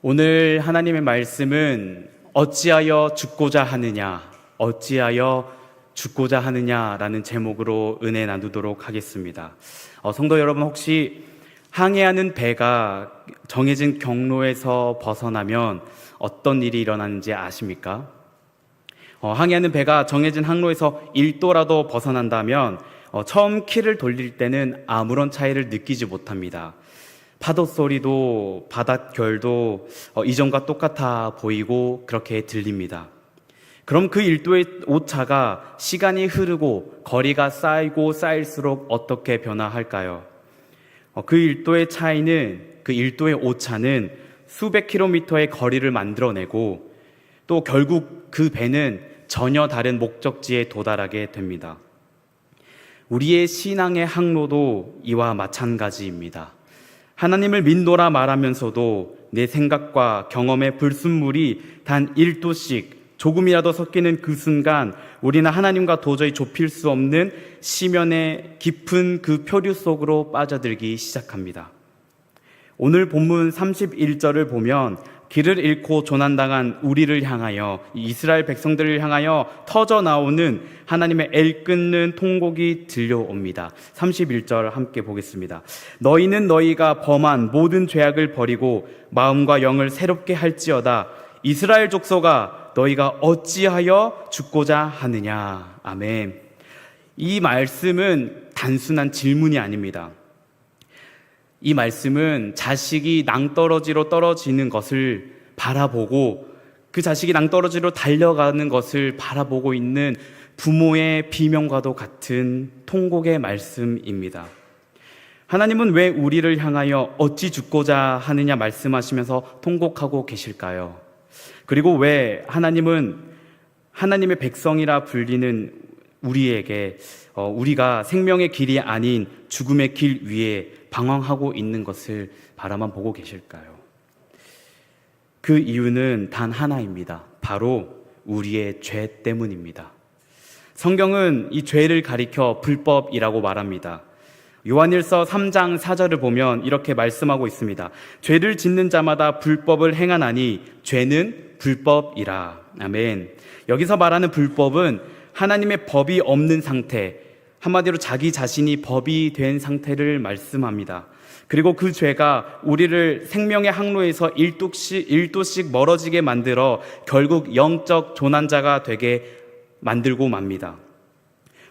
오늘 하나님의 말씀은 어찌하여 죽고자 하느냐, 어찌하여 죽고자 하느냐라는 제목으로 은혜 나누도록 하겠습니다. 성도 여러분, 혹시 항해하는 배가 정해진 경로에서 벗어나면 어떤 일이 일어나는지 아십니까? 항해하는 배가 정해진 항로에서 1도라도 벗어난다면 처음 키를 돌릴 때는 아무런 차이를 느끼지 못합니다. 파도 소리도 바닷결도 이전과 똑같아 보이고 그렇게 들립니다. 그럼 그 1도의 오차가 시간이 흐르고 거리가 쌓이고 쌓일수록 어떻게 변화할까요? 그 1도의 차이는, 그 1도의 오차는 수백 킬로미터의 거리를 만들어내고 또 결국 그 배는 전혀 다른 목적지에 도달하게 됩니다. 우리의 신앙의 항로도 이와 마찬가지입니다. 하나님을 믿노라 말하면서도 내 생각과 경험의 불순물이 단 1도씩 조금이라도 섞이는 그 순간 우리는 하나님과 도저히 좁힐 수 없는 시면의 깊은 그 표류 속으로 빠져들기 시작합니다. 오늘 본문 31절을 보면 길을 잃고 조난당한 우리를 향하여, 이스라엘 백성들을 향하여 터져 나오는 하나님의 애끓는 통곡이 들려옵니다. 31절 함께 보겠습니다. 너희는 너희가 범한 모든 죄악을 버리고 마음과 영을 새롭게 할지어다. 이스라엘 족속아, 너희가 어찌하여 죽고자 하느냐. 아멘. 이 말씀은 단순한 질문이 아닙니다. 이 말씀은 자식이 낭떠러지로 떨어지는 것을 바라보고 그 자식이 낭떠러지로 달려가는 것을 바라보고 있는 부모의 비명과도 같은 통곡의 말씀입니다. 하나님은 왜 우리를 향하여 어찌 죽고자 하느냐 말씀하시면서 통곡하고 계실까요? 그리고 왜 하나님은 하나님의 백성이라 불리는 우리에게 우리가 생명의 길이 아닌 죽음의 길 위에 방황하고 있는 것을 바라만 보고 계실까요? 그 이유는 단 하나입니다. 바로 우리의 죄 때문입니다. 성경은 이 죄를 가리켜 불법이라고 말합니다. 요한일서 3장 4절을 보면 이렇게 말씀하고 있습니다. 죄를 짓는 자마다 불법을 행하나니 죄는 불법이라. 아멘. 여기서 말하는 불법은 하나님의 법이 없는 상태, 한마디로 자기 자신이 법이 된 상태를 말씀합니다. 그리고 그 죄가 우리를 생명의 항로에서 1도씩 멀어지게 만들어 결국 영적 조난자가 되게 만들고 맙니다.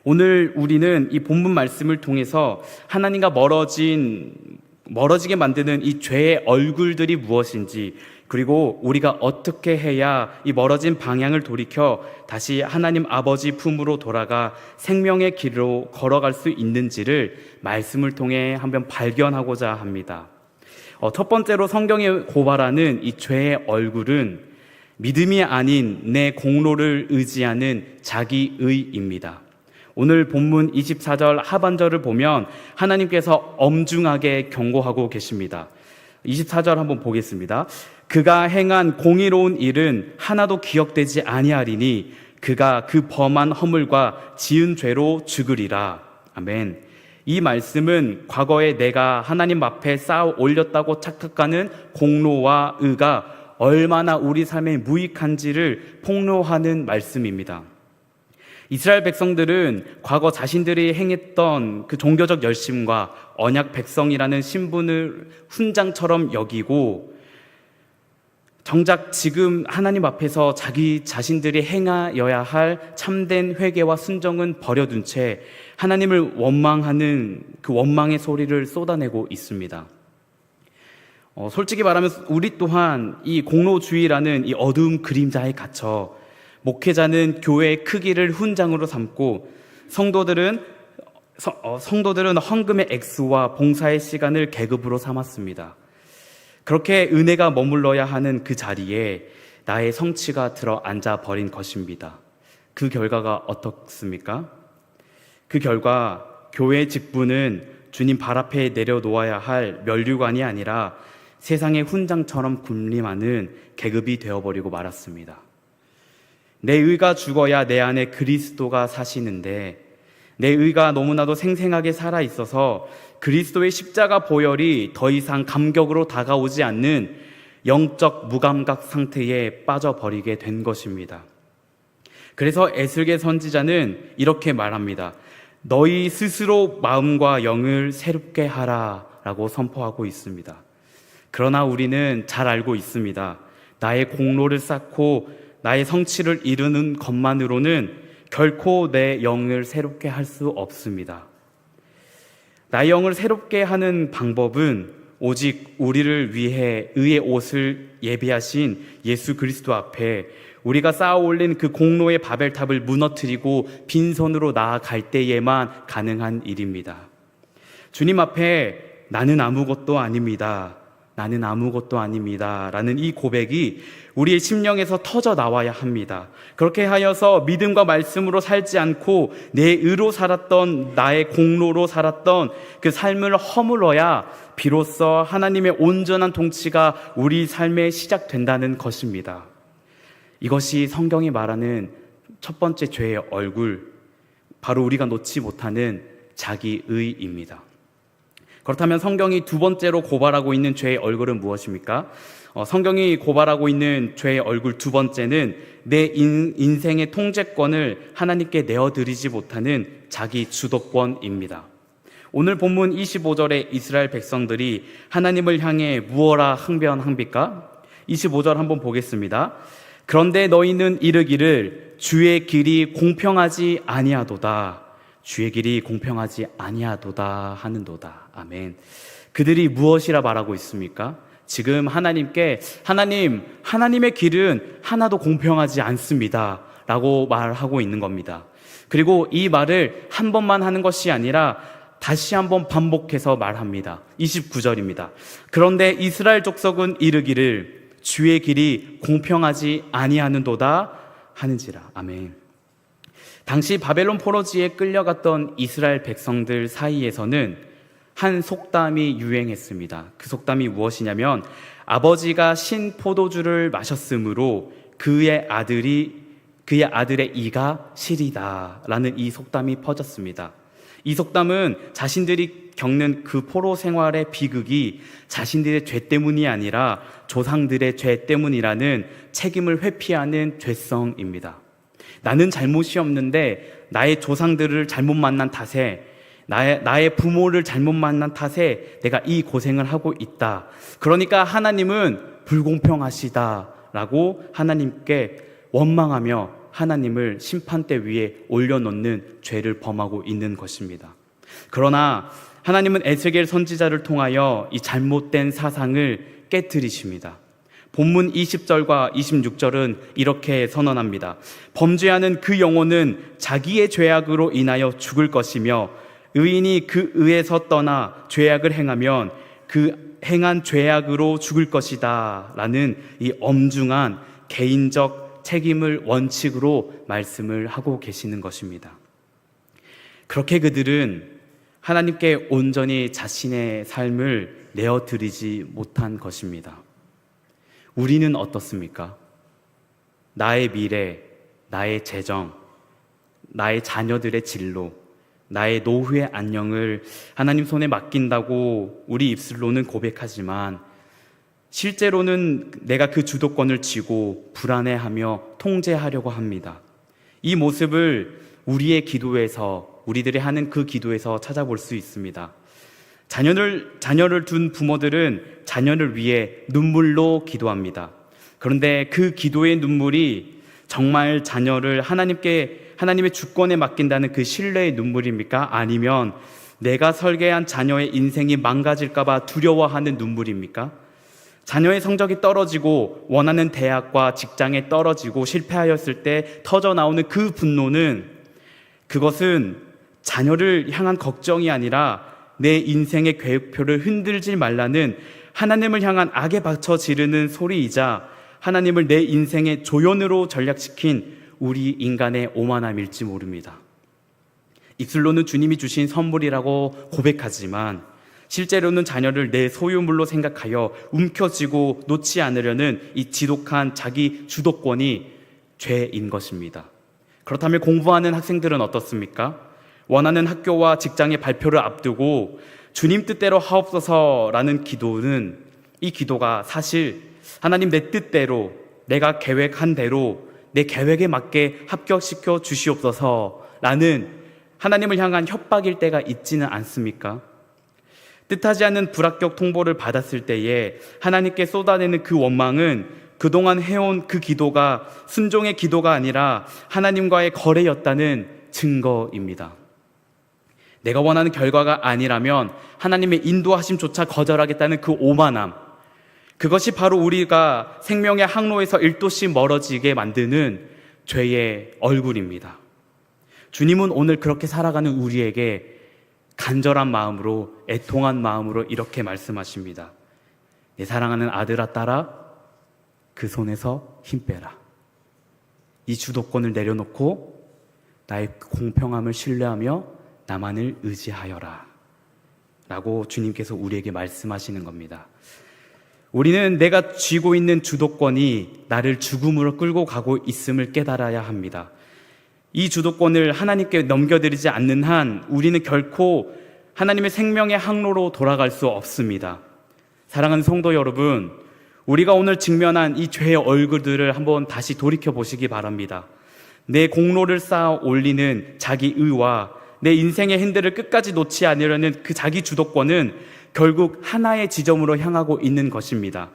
오늘 우리는 이 본문 말씀을 통해서 하나님과 멀어지게 만드는 이 죄의 얼굴들이 무엇인지, 그리고 우리가 어떻게 해야 이 멀어진 방향을 돌이켜 다시 하나님 아버지 품으로 돌아가 생명의 길로 걸어갈 수 있는지를 말씀을 통해 한번 발견하고자 합니다. 첫 번째로 성경이 고발하는 이 죄의 얼굴은 믿음이 아닌 내 공로를 의지하는 자기의입니다. 오늘 본문 24절 하반절을 보면 하나님께서 엄중하게 경고하고 계십니다. 24절 한번 보겠습니다. 그가 행한 공의로운 일은 하나도 기억되지 아니하리니 그가 그 범한 허물과 지은 죄로 죽으리라. 아멘. 이 말씀은 과거에 내가 하나님 앞에 쌓아 올렸다고 착각하는 공로와 의가 얼마나 우리 삶에 무익한지를 폭로하는 말씀입니다. 이스라엘 백성들은 과거 자신들이 행했던 그 종교적 열심과 언약 백성이라는 신분을 훈장처럼 여기고 정작 지금 하나님 앞에서 자기 자신들이 행하여야 할 참된 회개와 순종은 버려둔 채 하나님을 원망하는 그 원망의 소리를 쏟아내고 있습니다. 솔직히 말하면 우리 또한 이 공로주의라는 이 어두운 그림자에 갇혀 목회자는 교회의 크기를 훈장으로 삼고 성도들은 헌금의 액수와 봉사의 시간을 계급으로 삼았습니다. 그렇게 은혜가 머물러야 하는 그 자리에 나의 성취가 들어 앉아 버린 것입니다. 그 결과가 어떻습니까? 그 결과 교회의 직분은 주님 발 앞에 내려놓아야 할 면류관이 아니라 세상의 훈장처럼 군림하는 계급이 되어버리고 말았습니다. 내 의가 죽어야 내 안에 그리스도가 사시는데 내 의가 너무나도 생생하게 살아있어서 그리스도의 십자가 보혈이 더 이상 감격으로 다가오지 않는 영적 무감각 상태에 빠져버리게 된 것입니다. 그래서 에스겔 선지자는 이렇게 말합니다. 너희 스스로 마음과 영을 새롭게 하라 라고 선포하고 있습니다. 그러나 우리는 잘 알고 있습니다. 나의 공로를 쌓고 나의 성취를 이루는 것만으로는 결코 내 영을 새롭게 할 수 없습니다. 나의 영을 새롭게 하는 방법은 오직 우리를 위해 의의 옷을 예비하신 예수 그리스도 앞에 우리가 쌓아 올린 그 공로의 바벨탑을 무너뜨리고 빈손으로 나아갈 때에만 가능한 일입니다. 주님 앞에 나는 아무것도 아닙니다. 나는 아무것도 아닙니다. 라는 이 고백이 우리의 심령에서 터져 나와야 합니다. 그렇게 하여서 믿음과 말씀으로 살지 않고 내 의로 살았던, 나의 공로로 살았던 그 삶을 허물어야 비로소 하나님의 온전한 통치가 우리 삶에 시작된다는 것입니다. 이것이 성경이 말하는 첫 번째 죄의 얼굴, 바로 우리가 놓지 못하는 자기의입니다. 그렇다면 성경이 두 번째로 고발하고 있는 죄의 얼굴은 무엇입니까? 성경이 고발하고 있는 죄의 얼굴 두 번째는 내 인생의 통제권을 하나님께 내어드리지 못하는 자기 주도권입니다. 오늘 본문 25절에 이스라엘 백성들이 하나님을 향해 무엇라 항변합니까? 25절 한번 보겠습니다. 그런데 너희는 이르기를 주의 길이 공평하지 아니하도다. 주의 길이 공평하지 아니하도다 하는도다. 아멘. 그들이 무엇이라 말하고 있습니까? 지금 하나님께 하나님의 길은 하나도 공평하지 않습니다 라고 말하고 있는 겁니다. 그리고 이 말을 한 번만 하는 것이 아니라 다시 한번 반복해서 말합니다. 29절입니다. 그런데 이스라엘 족속은 이르기를 주의 길이 공평하지 아니하는도다 하는지라. 아멘. 당시 바벨론 포로지에 끌려갔던 이스라엘 백성들 사이에서는 한 속담이 유행했습니다. 그 속담이 무엇이냐면 아버지가 신 포도주를 마셨으므로 그의 아들의 이가 시리다 라는 이 속담이 퍼졌습니다. 이 속담은 자신들이 겪는 그 포로 생활의 비극이 자신들의 죄 때문이 아니라 조상들의 죄 때문이라는 책임을 회피하는 죄성입니다. 나는 잘못이 없는데 나의 조상들을 잘못 만난 탓에 나의 부모를 잘못 만난 탓에 내가 이 고생을 하고 있다. 그러니까 하나님은 불공평하시다라고 하나님께 원망하며 하나님을 심판대 위에 올려놓는 죄를 범하고 있는 것입니다. 그러나 하나님은 에스겔 선지자를 통하여 이 잘못된 사상을 깨트리십니다. 본문 20절과 26절은 이렇게 선언합니다. 범죄하는 그 영혼은 자기의 죄악으로 인하여 죽을 것이며 의인이 그 의에서 떠나 죄악을 행하면 그 행한 죄악으로 죽을 것이다 라는 이 엄중한 개인적 책임을 원칙으로 말씀을 하고 계시는 것입니다. 그렇게 그들은 하나님께 온전히 자신의 삶을 내어드리지 못한 것입니다. 우리는 어떻습니까? 나의 미래, 나의 재정, 나의 자녀들의 진로, 나의 노후의 안녕을 하나님 손에 맡긴다고 우리 입술로는 고백하지만 실제로는 내가 그 주도권을 쥐고 불안해하며 통제하려고 합니다. 이 모습을 우리의 기도에서, 우리들이 하는 그 기도에서 찾아볼 수 있습니다. 자녀를 둔 부모들은 자녀를 위해 눈물로 기도합니다. 그런데 그 기도의 눈물이 정말 자녀를 하나님의 주권에 맡긴다는 그 신뢰의 눈물입니까? 아니면 내가 설계한 자녀의 인생이 망가질까봐 두려워하는 눈물입니까? 자녀의 성적이 떨어지고 원하는 대학과 직장에 떨어지고 실패하였을 때 터져 나오는 그 분노는, 그것은 자녀를 향한 걱정이 아니라 내 인생의 계획표를 흔들지 말라는 하나님을 향한 악에 받쳐 지르는 소리이자 하나님을 내 인생의 조연으로 전략시킨 우리 인간의 오만함일지 모릅니다. 입술로는 주님이 주신 선물이라고 고백하지만 실제로는 자녀를 내 소유물로 생각하여 움켜쥐고 놓지 않으려는 이 지독한 자기 주도권이 죄인 것입니다. 그렇다면 공부하는 학생들은 어떻습니까? 원하는 학교와 직장의 발표를 앞두고 주님 뜻대로 하옵소서라는 기도는, 이 기도가 사실 하나님 내 뜻대로, 내가 계획한 대로 내 계획에 맞게 합격시켜 주시옵소서 라는 하나님을 향한 협박일 때가 있지는 않습니까? 뜻하지 않은 불합격 통보를 받았을 때에 하나님께 쏟아내는 그 원망은 그동안 해온 그 기도가 순종의 기도가 아니라 하나님과의 거래였다는 증거입니다. 내가 원하는 결과가 아니라면 하나님의 인도하심조차 거절하겠다는 그 오만함, 그것이 바로 우리가 생명의 항로에서 1도씩 멀어지게 만드는 죄의 얼굴입니다. 주님은 오늘 그렇게 살아가는 우리에게 간절한 마음으로, 애통한 마음으로 이렇게 말씀하십니다. 내 사랑하는 아들아, 딸아, 그 손에서 힘 빼라. 이 주도권을 내려놓고 나의 공평함을 신뢰하며 나만을 의지하여라 라고 주님께서 우리에게 말씀하시는 겁니다. 우리는 내가 쥐고 있는 주도권이 나를 죽음으로 끌고 가고 있음을 깨달아야 합니다. 이 주도권을 하나님께 넘겨드리지 않는 한 우리는 결코 하나님의 생명의 항로로 돌아갈 수 없습니다. 사랑하는 성도 여러분, 우리가 오늘 직면한 이 죄의 얼굴들을 한번 다시 돌이켜 보시기 바랍니다. 내 공로를 쌓아 올리는 자기 의와 내 인생의 핸들을 끝까지 놓지 않으려는 그 자기 주도권은 결국 하나의 지점으로 향하고 있는 것입니다.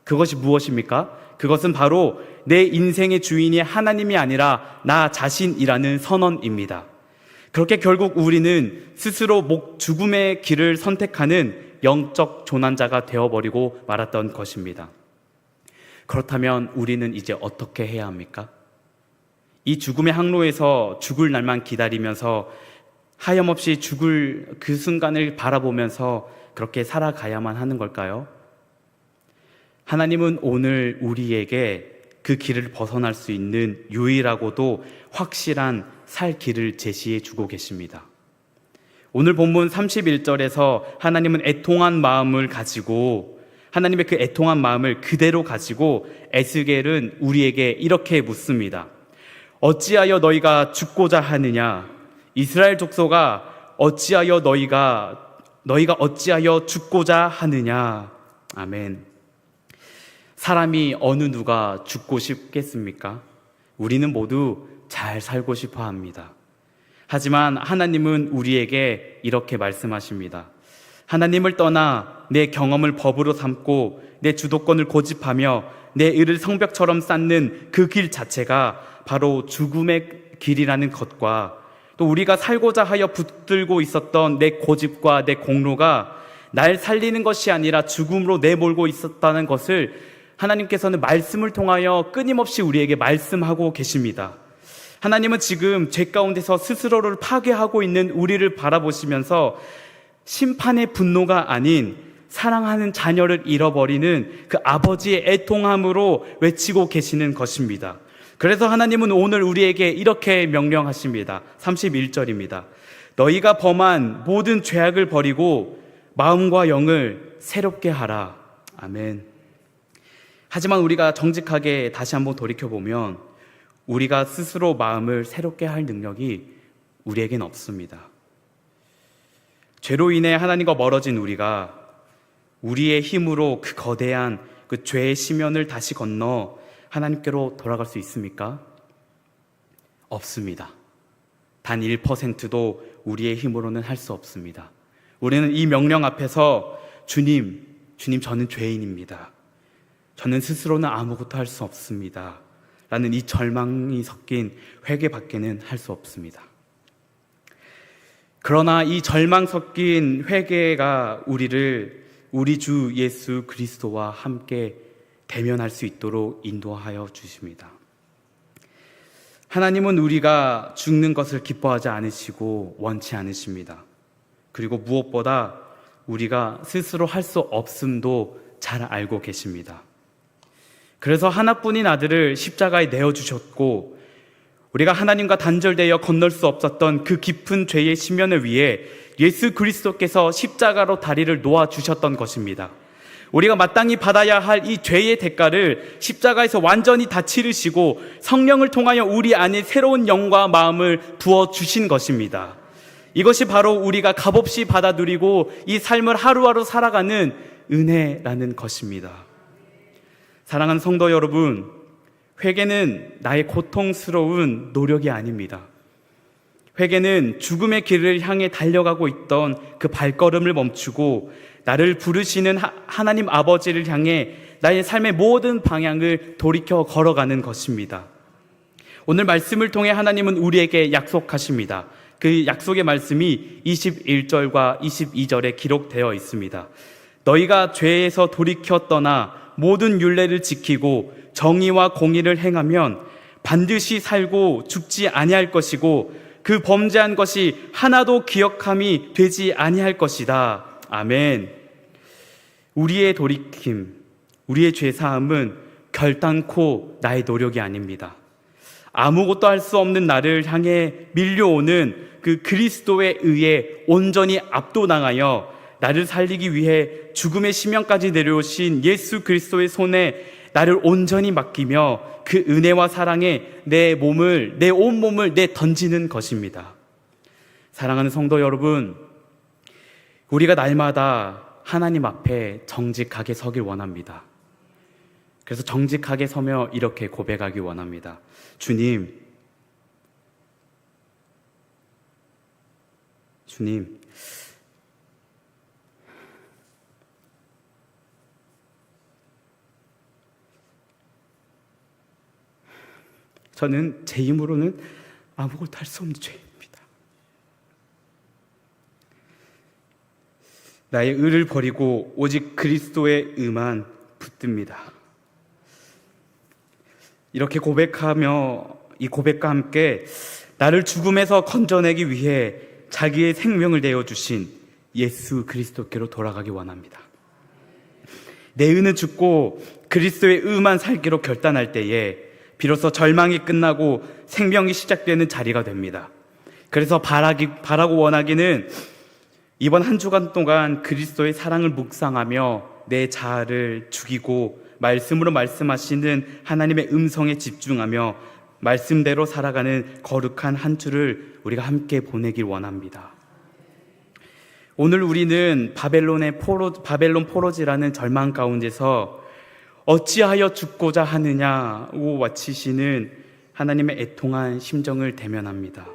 그것이 무엇입니까? 그것은 바로 내 인생의 주인이 하나님이 아니라 나 자신이라는 선언입니다. 그렇게 결국 우리는 스스로 죽음의 길을 선택하는 영적 조난자가 되어버리고 말았던 것입니다. 그렇다면 우리는 이제 어떻게 해야 합니까? 이 죽음의 항로에서 죽을 날만 기다리면서 하염없이 죽을 그 순간을 바라보면서 그렇게 살아가야만 하는 걸까요? 하나님은 오늘 우리에게 그 길을 벗어날 수 있는 유일하고도 확실한 살 길을 제시해 주고 계십니다. 오늘 본문 31절에서 하나님은 애통한 마음을 가지고, 하나님의 그 애통한 마음을 그대로 가지고 에스겔은 우리에게 이렇게 묻습니다. 어찌하여 너희가 죽고자 하느냐? 이스라엘 족속아, 어찌하여 너희가 어찌하여 죽고자 하느냐? 아멘. 사람이 어느 누가 죽고 싶겠습니까? 우리는 모두 잘 살고 싶어 합니다. 하지만 하나님은 우리에게 이렇게 말씀하십니다. 하나님을 떠나 내 경험을 법으로 삼고 내 주도권을 고집하며 내 의를 성벽처럼 쌓는 그 길 자체가 바로 죽음의 길이라는 것과, 또 우리가 살고자 하여 붙들고 있었던 내 고집과 내 공로가 날 살리는 것이 아니라 죽음으로 내몰고 있었다는 것을 하나님께서는 말씀을 통하여 끊임없이 우리에게 말씀하고 계십니다. 하나님은 지금 죄 가운데서 스스로를 파괴하고 있는 우리를 바라보시면서 심판의 분노가 아닌 사랑하는 자녀를 잃어버리는 그 아버지의 애통함으로 외치고 계시는 것입니다. 그래서 하나님은 오늘 우리에게 이렇게 명령하십니다. 31절입니다. 너희가 범한 모든 죄악을 버리고 마음과 영을 새롭게 하라. 아멘. 하지만 우리가 정직하게 다시 한번 돌이켜보면 우리가 스스로 마음을 새롭게 할 능력이 우리에겐 없습니다. 죄로 인해 하나님과 멀어진 우리가 우리의 힘으로 그 거대한 그 죄의 심연을 다시 건너 하나님께로 돌아갈 수 있습니까? 없습니다. 단 1%도 우리의 힘으로는 할 수 없습니다. 우리는 이 명령 앞에서 주님 저는 죄인입니다. 저는 스스로는 아무것도 할 수 없습니다. 라는 이 절망이 섞인 회개밖에는 할 수 없습니다. 그러나 이 절망 섞인 회개가 우리를 우리 주 예수 그리스도와 함께 대면할 수 있도록 인도하여 주십니다. 하나님은 우리가 죽는 것을 기뻐하지 않으시고 원치 않으십니다. 그리고 무엇보다 우리가 스스로 할 수 없음도 잘 알고 계십니다. 그래서 하나뿐인 아들을 십자가에 내어주셨고, 우리가 하나님과 단절되어 건널 수 없었던 그 깊은 죄의 심연을 위해 예수 그리스도께서 십자가로 다리를 놓아주셨던 것입니다. 우리가 마땅히 받아야 할 이 죄의 대가를 십자가에서 완전히 다 치르시고 성령을 통하여 우리 안에 새로운 영과 마음을 부어주신 것입니다. 이것이 바로 우리가 값없이 받아 누리고 이 삶을 하루하루 살아가는 은혜라는 것입니다. 사랑하는 성도 여러분, 회개는 나의 고통스러운 노력이 아닙니다. 회개는 죽음의 길을 향해 달려가고 있던 그 발걸음을 멈추고 나를 부르시는 하나님 아버지를 향해 나의 삶의 모든 방향을 돌이켜 걸어가는 것입니다. 오늘 말씀을 통해 하나님은 우리에게 약속하십니다. 그 약속의 말씀이 21절과 22절에 기록되어 있습니다. 너희가 죄에서 돌이켜 떠나 모든 율례를 지키고 정의와 공의를 행하면 반드시 살고 죽지 아니할 것이고 그 범죄한 것이 하나도 기억함이 되지 아니할 것이다. 아멘. 우리의 돌이킴, 우리의 죄사함은 결단코 나의 노력이 아닙니다. 아무것도 할 수 없는 나를 향해 밀려오는 그 그리스도에 의해 온전히 압도당하여 나를 살리기 위해 죽음의 심령까지 내려오신 예수 그리스도의 손에 나를 온전히 맡기며 그 은혜와 사랑에 내 온 몸을 던지는 것입니다. 사랑하는 성도 여러분, 우리가 날마다 하나님 앞에 정직하게 서길 원합니다. 그래서 정직하게 서며 이렇게 고백하기 원합니다. 주님, 저는 제 힘으로는 아무것도 할 수 없는 죄입니다. 나의 의를 버리고 오직 그리스도의 의만 붙듭니다. 이렇게 고백하며 이 고백과 함께 나를 죽음에서 건져내기 위해 자기의 생명을 내어주신 예수 그리스도께로 돌아가기 원합니다. 내 의는 죽고 그리스도의 의만 살기로 결단할 때에 비로소 절망이 끝나고 생명이 시작되는 자리가 됩니다. 그래서 바라고 원하기는 이번 한 주간 동안 그리스도의 사랑을 묵상하며 내 자아를 죽이고 말씀으로 말씀하시는 하나님의 음성에 집중하며 말씀대로 살아가는 거룩한 한 주를 우리가 함께 보내길 원합니다. 오늘 우리는 바벨론 포로지라는 절망 가운데서 어찌하여 죽고자 하느냐고 외치시는 하나님의 애통한 심정을 대면합니다.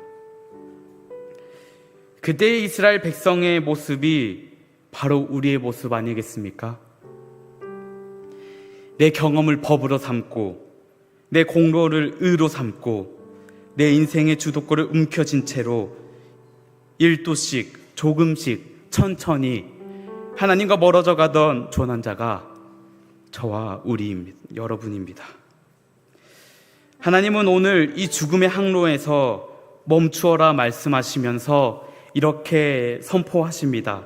그때의 이스라엘 백성의 모습이 바로 우리의 모습 아니겠습니까? 내 경험을 법으로 삼고 내 공로를 의로 삼고 내 인생의 주도권을 움켜쥔 채로 1도씩 조금씩 천천히 하나님과 멀어져 가던 조난자가 저와 여러분입니다. 하나님은 오늘 이 죽음의 항로에서 멈추어라 말씀하시면서 이렇게 선포하십니다.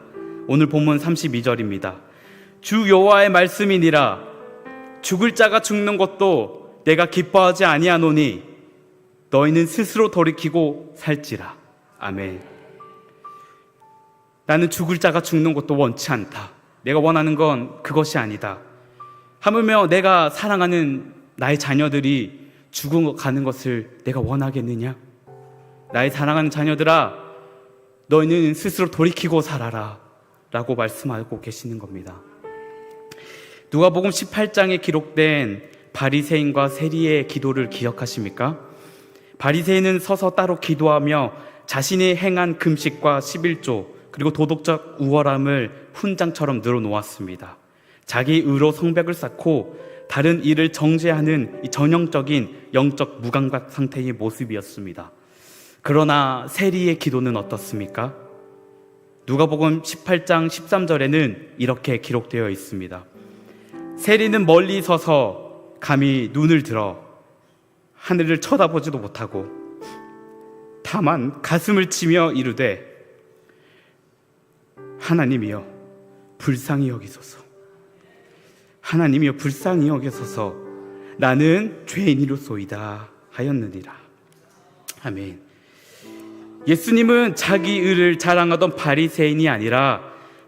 오늘 본문 32절입니다. 주 여호와의 말씀이니라. 죽을 자가 죽는 것도 내가 기뻐하지 아니하노니 너희는 스스로 돌이키고 살지라. 아멘. 나는 죽을 자가 죽는 것도 원치 않다. 내가 원하는 건 그것이 아니다. 하물며 내가 사랑하는 나의 자녀들이 죽어가는 것을 내가 원하겠느냐? 나의 사랑하는 자녀들아, 너희는 스스로 돌이키고 살아라 라고 말씀하고 계시는 겁니다. 누가복음 18장에 기록된 바리새인과 세리의 기도를 기억하십니까? 바리새인은 서서 따로 기도하며 자신이 행한 금식과 11조 그리고 도덕적 우월함을 훈장처럼 늘어놓았습니다. 자기 의로 성벽을 쌓고 다른 일을 정죄하는 이 전형적인 영적 무감각 상태의 모습이었습니다. 그러나 세리의 기도는 어떻습니까? 누가복음 18장 13절에는 이렇게 기록되어 있습니다. 세리는 멀리 서서 감히 눈을 들어 하늘을 쳐다보지도 못하고 다만 가슴을 치며 이르되 하나님이여 불쌍히 여기소서. 하나님이여 불쌍히 여기소서. 나는 죄인이로소이다 하였느니라. 아멘. 예수님은 자기 의를 자랑하던 바리새인이 아니라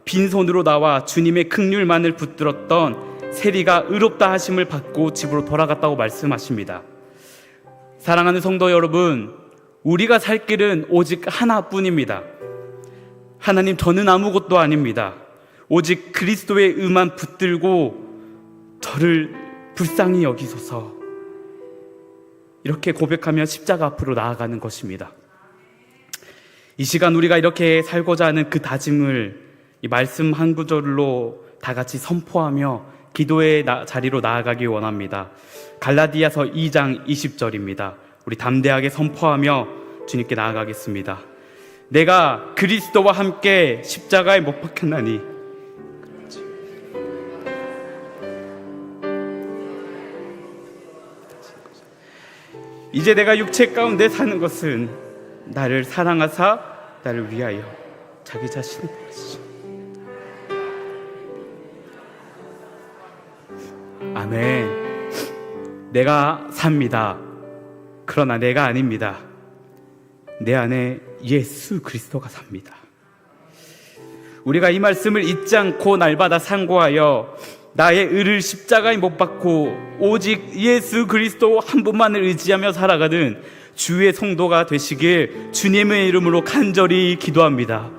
빈손으로 나와 주님의 긍휼만을 붙들었던 세리가 의롭다 하심을 받고 집으로 돌아갔다고 말씀하십니다. 사랑하는 성도 여러분, 우리가 살 길은 오직 하나뿐입니다. 하나님, 저는 아무것도 아닙니다. 오직 그리스도의 의만 붙들고 저를 불쌍히 여기소서. 이렇게 고백하며 십자가 앞으로 나아가는 것입니다. 이 시간 우리가 이렇게 살고자 하는 그 다짐을 이 말씀 한 구절로 다 같이 선포하며 기도의 자리로 나아가기 원합니다. 갈라디아서 2장 20절입니다. 우리 담대하게 선포하며 주님께 나아가겠습니다. 내가 그리스도와 함께 십자가에 못 박혔나니 이제 내가 육체 가운데 사는 것은 나를 사랑하사 나를 위하여 자기 자신을 버리시오. 아멘. 내가 삽니다. 그러나 내가 아닙니다. 내 안에 예수 그리스도가 삽니다. 우리가 이 말씀을 잊지 않고 날마다 상고하여 나의 의를 십자가에 못 박고 오직 예수 그리스도 한 분만을 의지하며 살아가는 주의 성도가 되시길 주님의 이름으로 간절히 기도합니다.